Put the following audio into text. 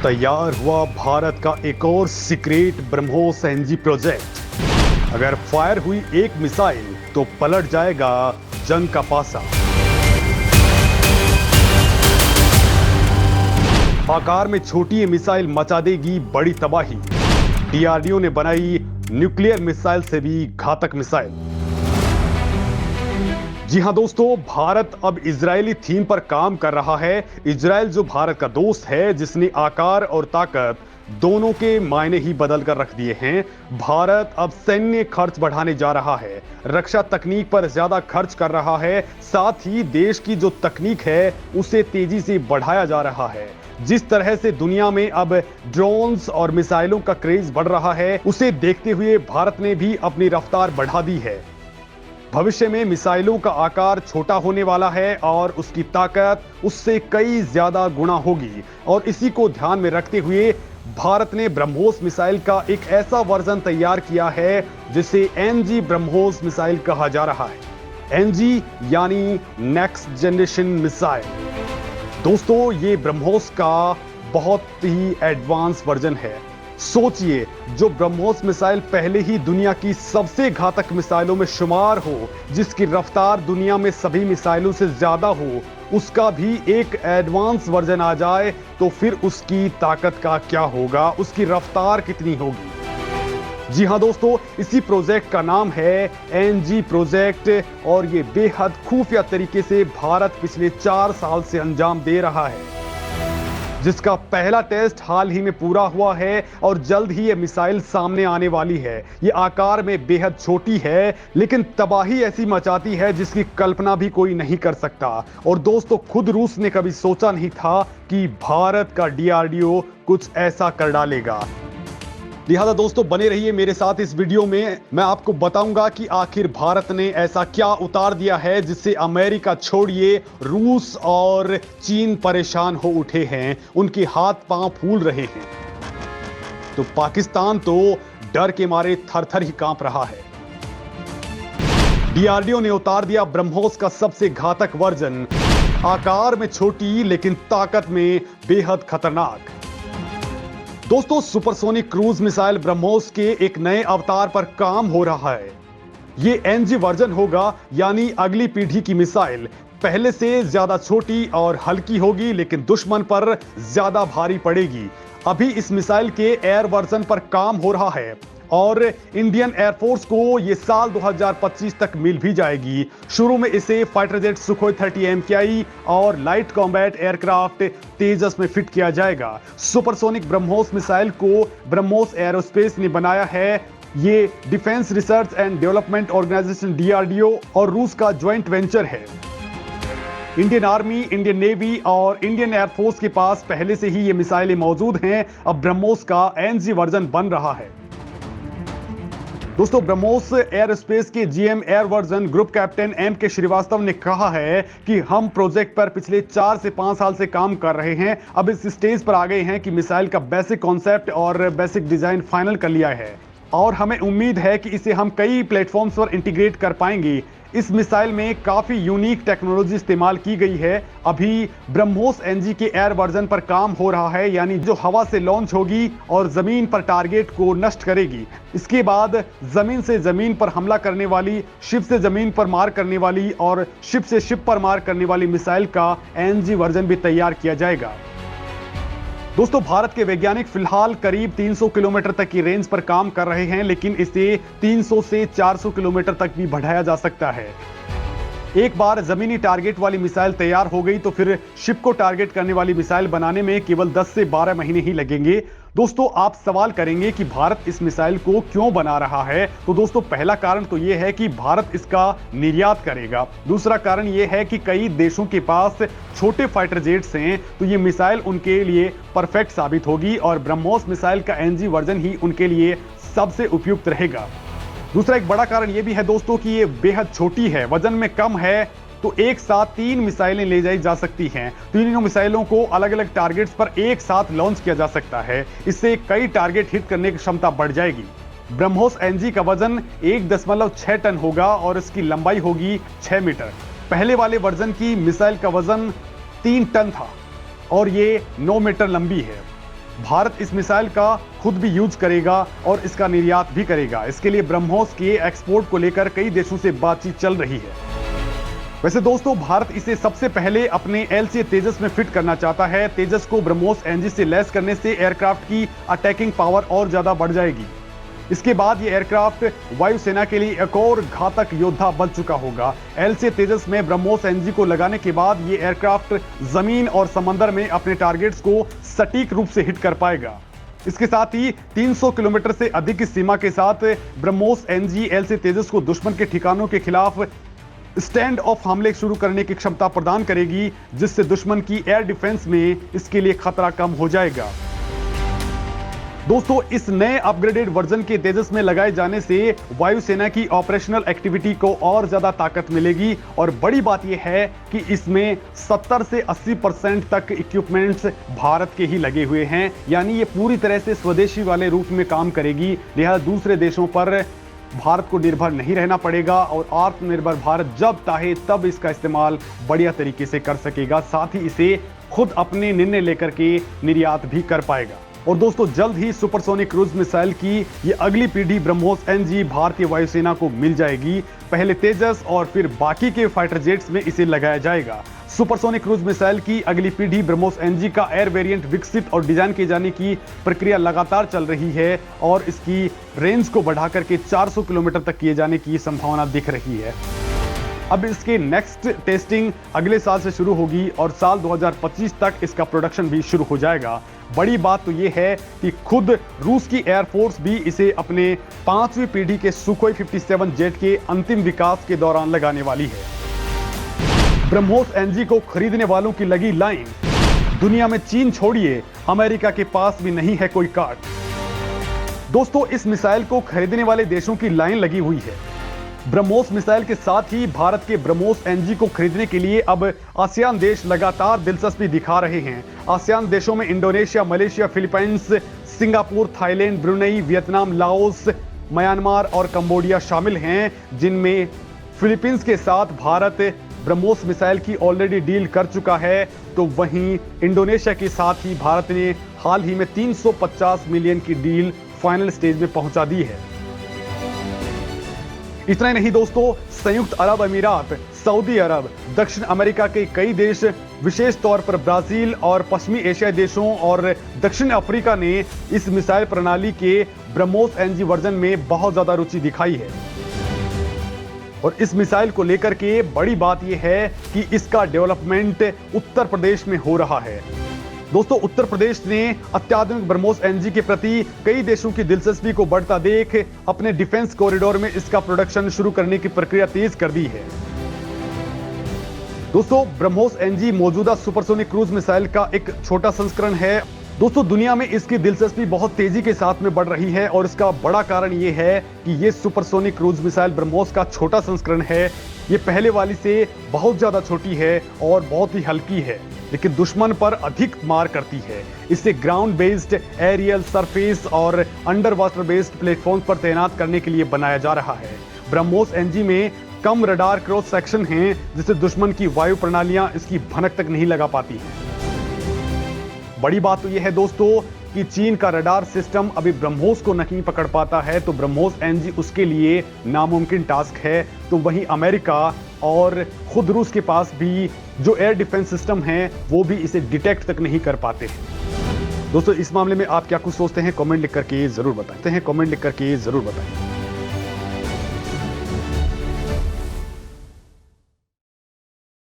तैयार हुआ भारत का एक और सीक्रेट ब्रह्मोस एनजी प्रोजेक्ट। अगर फायर हुई एक मिसाइल तो पलट जाएगा जंग का पासा। आकार में छोटी ये मिसाइल मचा देगी बड़ी तबाही। डीआरडीओ ने बनाई न्यूक्लियर मिसाइल से भी घातक मिसाइल। जी हां दोस्तों, भारत अब इजरायली थीम पर काम कर रहा है। इजरायल जो भारत का दोस्त है, जिसने आकार और ताकत दोनों के मायने ही बदल कर रख दिए हैं। भारत अब सैन्य खर्च बढ़ाने जा रहा है, रक्षा तकनीक पर ज्यादा खर्च कर रहा है, साथ ही देश की जो तकनीक है उसे तेजी से बढ़ाया जा रहा है। जिस तरह से दुनिया में अब ड्रोन्स और मिसाइलों का क्रेज बढ़ रहा है, उसे देखते हुए भारत ने भी अपनी रफ्तार बढ़ा दी है। भविष्य में मिसाइलों का आकार छोटा होने वाला है और उसकी ताकत उससे कई ज्यादा गुना होगी। और इसी को ध्यान में रखते हुए भारत ने ब्रह्मोस मिसाइल का एक ऐसा वर्जन तैयार किया है जिसे एनजी ब्रह्मोस मिसाइल कहा जा रहा है। एनजी यानी नेक्स्ट जनरेशन मिसाइल। दोस्तों, ये ब्रह्मोस का बहुत ही एडवांस वर्जन है। सोचिए, जो ब्रह्मोस मिसाइल पहले ही दुनिया की सबसे घातक मिसाइलों में शुमार हो, जिसकी रफ्तार दुनिया में सभी मिसाइलों से ज्यादा हो, उसका भी एक एडवांस वर्जन आ जाए तो फिर उसकी ताकत का क्या होगा, उसकी रफ्तार कितनी होगी। जी हां दोस्तों, इसी प्रोजेक्ट का नाम है एनजी प्रोजेक्ट और ये बेहद खुफिया तरीके से भारत पिछले 4 साल से अंजाम दे रहा है, जिसका पहला टेस्ट हाल ही में पूरा हुआ है और जल्द ही ये मिसाइल सामने आने वाली है। ये आकार में बेहद छोटी है, लेकिन तबाही ऐसी मचाती है जिसकी कल्पना भी कोई नहीं कर सकता। और दोस्तों, खुद रूस ने कभी सोचा नहीं था कि भारत का डीआरडीओ कुछ ऐसा कर डालेगा। लिहाजा दोस्तों, बने रहिए मेरे साथ इस वीडियो में। मैं आपको बताऊंगा कि आखिर भारत ने ऐसा क्या उतार दिया है जिससे अमेरिका छोड़िए रूस और चीन परेशान हो उठे हैं, उनके हाथ पांव फूल रहे हैं। तो पाकिस्तान तो डर के मारे थर-थर ही कांप रहा है। डीआरडीओ ने उतार दिया ब्रह्मोस का सबसे घातक वर्जन, आकार में छोटी लेकिन ताकत में बेहद खतरनाक। दोस्तों, सुपरसोनिक क्रूज मिसाइल ब्रह्मोस के एक नए अवतार पर काम हो रहा है। यह एनजी वर्जन होगा, यानी अगली पीढ़ी की मिसाइल पहले से ज्यादा छोटी और हल्की होगी, लेकिन दुश्मन पर ज्यादा भारी पड़ेगी। अभी इस मिसाइल के एयर वर्जन पर काम हो रहा है और इंडियन एयरफोर्स को यह साल 2025 तक मिल भी जाएगी। शुरू में इसे फाइटर जेट सुखोई 30 MKI और लाइट कॉम्बैट एयरक्राफ्ट तेजस में फिट किया जाएगा। सुपरसोनिक ब्रह्मोस मिसाइल को ब्रह्मोस एरोस्पेस ने बनाया है। ये defence research and development organisation DRDO और रूस का ज्वाइंट वेंचर है। इंडियन आर्मी, इंडियन नेवी और इंडियन एयरफोर्स के पास पहले से ही ये मिसाइलें मौजूद हैं। अब ब्रह्मोस का एनजी वर्जन बन रहा है। दोस्तों, ब्रह्मोस एयरस्पेस के GM air version group captain M.K. Srivastava ने कहा है कि हम प्रोजेक्ट पर पिछले 4 से 5 साल से काम कर रहे हैं। अब इस स्टेज पर आ गए हैं कि मिसाइल का बेसिक कॉन्सेप्ट और बेसिक डिजाइन फाइनल कर लिया है और हमें उम्मीद है कि इसे हम कई प्लेटफॉर्म्स पर इंटीग्रेट कर पाएंगे। इस मिसाइल में काफी यूनिक टेक्नोलॉजी इस्तेमाल की गई है। अभी ब्रह्मोस एनजी के एयर वर्जन पर काम हो रहा है, यानी जो हवा से लॉन्च होगी और जमीन पर टारगेट को नष्ट करेगी। इसके बाद जमीन से जमीन पर हमला करने वाली, शिप से जमीन पर मार करने वाली और शिप से शिप पर मार करने वाली मिसाइल का एनजी वर्जन भी तैयार किया जाएगा। दोस्तों, भारत के वैज्ञानिक फिलहाल करीब 300 किलोमीटर तक की रेंज पर काम कर रहे हैं, लेकिन इसे 300 से 400 किलोमीटर तक भी बढ़ाया जा सकता है। एक बार जमीनी टारगेट वाली मिसाइल तैयार हो गई तो फिर शिप को टारगेट करने वाली मिसाइल बनाने में केवल 10 से 12 महीने ही लगेंगे। दोस्तों, आप सवाल करेंगे कि भारत इस मिसाइल को क्यों बना रहा है। तो दोस्तों, पहला कारण तो यह है कि भारत इसका निर्यात करेगा। दूसरा कारण यह है कि कई देशों के पास छोटे फाइटर जेट्स हैं, तो यह मिसाइल उनके लिए परफेक्ट साबित होगी और ब्रह्मोस मिसाइल का एनजी वर्जन ही उनके लिए सबसे उपयुक्त रहेगा। दूसरा एक बड़ा कारण यह भी है दोस्तों कि ये बेहद छोटी है, वजन में कम है, तो एक साथ 3 मिसाइलें ले जाई जा सकती हैं। तीनों मिसाइलों को अलग अलग टारगेट्स पर एक साथ लॉन्च किया जा सकता है। इससे कई टारगेट हिट करने की क्षमता बढ़ जाएगी। ब्रह्मोस एनजी का वजन 1.6 टन होगा और इसकी लंबाई होगी 6 मीटर। पहले वाले वर्जन की मिसाइल का वजन 3 टन था और ये 9 मीटर लंबी है। भारत इस मिसाइल का खुद भी यूज करेगा और इसका निर्यात भी करेगा। इसके लिए ब्रह्मोस के एक्सपोर्ट को लेकर कई देशों से बातचीत चल रही है। वैसे दोस्तों, भारत इसे सबसे पहले अपने LCA तेजस में फिट करना चाहता है। तेजस को ब्रह्मोस एनजी से लैस करने से एयरक्राफ्ट की अटैकिंग पावर और ज्यादा बढ़ जाएगी। इसके बाद ये एयरक्राफ्ट वायुसेना के लिए एक और घातक योद्धा बन चुका होगा। LCA तेजस में ब्रह्मोस एनजी को लगाने के बाद ये एयरक्राफ्ट जमीन और समंदर में अपने टारगेट्स को सटीक रूप से हिट कर पाएगा। इसके साथ ही 300 किलोमीटर से अधिक की सीमा के साथ ब्रह्मोस एनजी LCA तेजस को दुश्मन के ठिकानों के खिलाफ स्टैंड ऑफ हमले शुरू करने की क्षमता प्रदान करेगी, जिससे दुश्मन की एयर डिफेंस में इसके लिए खतरा कम हो जाएगा। दोस्तों, इस नए अपग्रेडेड वर्जन के तेजस में लगाए जाने से वायुसेना की ऑपरेशनल एक्टिविटी को और ज्यादा ताकत मिलेगी और बड़ी बात यह है कि इसमें 70 से 80% तक इक्विपमेंट्स भारत के ही लगे हुए हैं, यानी ये पूरी तरह से स्वदेशी वाले रूप में काम करेगी। लिहाजा दूसरे देशों पर भारत को निर्भर नहीं रहना पड़ेगा और आत्मनिर्भर भारत जब चाहे तब इसका इस्तेमाल बढ़िया तरीके से कर सकेगा। साथ ही इसे खुद अपने निर्णय लेकर के निर्यात भी कर पाएगा। और दोस्तों, जल्द ही सुपरसोनिक क्रूज मिसाइल की ये अगली पीढ़ी ब्रह्मोस एनजी भारतीय वायुसेना को मिल जाएगी। पहले तेजस और फिर बाकी के फाइटर जेट्स में इसे लगाया जाएगा। सुपरसोनिक क्रूज मिसाइल की अगली पीढ़ी ब्रह्मोस एनजी का एयर वेरिएंट विकसित और डिजाइन किए जाने की प्रक्रिया लगातार चल रही है और इसकी रेंज को बढ़ाकर के 400 किलोमीटर तक किए जाने की संभावना दिख रही है। अब इसके नेक्स्ट टेस्टिंग अगले साल से शुरू होगी और साल 2025 तक इसका प्रोडक्शन भी शुरू हो जाएगा। बड़ी बात तो यह है कि खुद रूस की एयरफोर्स भी इसे अपने 5वीं पीढ़ी के सुखोई 57 जेट के अंतिम विकास के दौरान लगाने वाली है। ब्रह्मोस एनजी को खरीदने वालों की लगी लाइन। दुनिया में चीन छोड़िए, अमेरिका के पास भी नहीं है कोई कार्ड। दोस्तों, इस मिसाइल को खरीदने वाले देशों की लाइन लगी हुई है। ब्रह्मोस मिसाइल के साथ ही भारत के ब्रह्मोस एनजी को खरीदने के लिए अब आसियान देश लगातार दिलचस्पी दिखा रहे हैं। आसियान देशों में Indonesia, Malaysia, Philippines, Singapore, Thailand, Brunei, Vietnam, Laos, Myanmar और कंबोडिया शामिल हैं, जिनमें फिलीपींस के साथ भारत ब्रह्मोस मिसाइल की ऑलरेडी डील कर चुका है। तो वहीं इंडोनेशिया के साथ ही भारत ने हाल ही में 350 मिलियन की डील फाइनल स्टेज में पहुंचा दी है। इतना ही नहीं दोस्तों, संयुक्त अरब अमीरात, सऊदी अरब, दक्षिण अमेरिका के कई देश, विशेष तौर पर ब्राजील और पश्चिमी एशियाई देशों और दक्षिण अफ्रीका ने इस मिसाइल प्रणाली के ब्रह्मोस एनजी वर्जन में बहुत ज्यादा रुचि दिखाई है। और इस मिसाइल को लेकर के बड़ी बात यह है कि इसका डेवलपमेंट उत्तर प्रदेश में हो रहा है। दोस्तों, उत्तर प्रदेश ने अत्याधुनिक ब्रह्मोस एनजी के प्रति कई देशों की दिलचस्पी को बढ़ता देख अपने डिफेंस कॉरिडोर में इसका प्रोडक्शन शुरू करने की प्रक्रिया तेज कर दी है। दोस्तों, ब्रह्मोस एनजी मौजूदा सुपरसोनिक क्रूज मिसाइल का एक छोटा संस्करण है। दोस्तों, दुनिया में इसकी दिलचस्पी बहुत तेजी के साथ में बढ़ रही है और इसका बड़ा कारण यह है कि यह सुपरसोनिक क्रूज मिसाइल ब्रह्मोस का छोटा संस्करण है। यह पहले वाली से बहुत ज्यादा छोटी है और बहुत ही हल्की है, लेकिन दुश्मन पर अधिक मार करती है। इसे ग्राउंड बेस्ड, एरियल, सरफेस और अंडर वाटर बेस्ड प्लेटफॉर्म पर तैनात करने के लिए बनाया जा रहा है। ब्रह्मोस एनजी में कम रडार क्रॉस सेक्शन हैं, जिससे दुश्मन की वायु प्रणालियां इसकी भनक तक नहीं लगा पाती हैं। बड़ी बात तो यह है दोस्तों कि चीन का रडार सिस्टम अभी ब्रह्मोस को नहीं पकड़ पाता है, तो ब्रह्मोस एनजी उसके लिए नामुमकिन टास्क है। तो वहीं अमेरिका और खुद रूस के पास भी जो एयर डिफेंस सिस्टम है वो भी इसे डिटेक्ट तक नहीं कर पाते हैं। दोस्तों, इस मामले में आप क्या कुछ सोचते हैं? कमेंट लिख करके जरूर बताएं।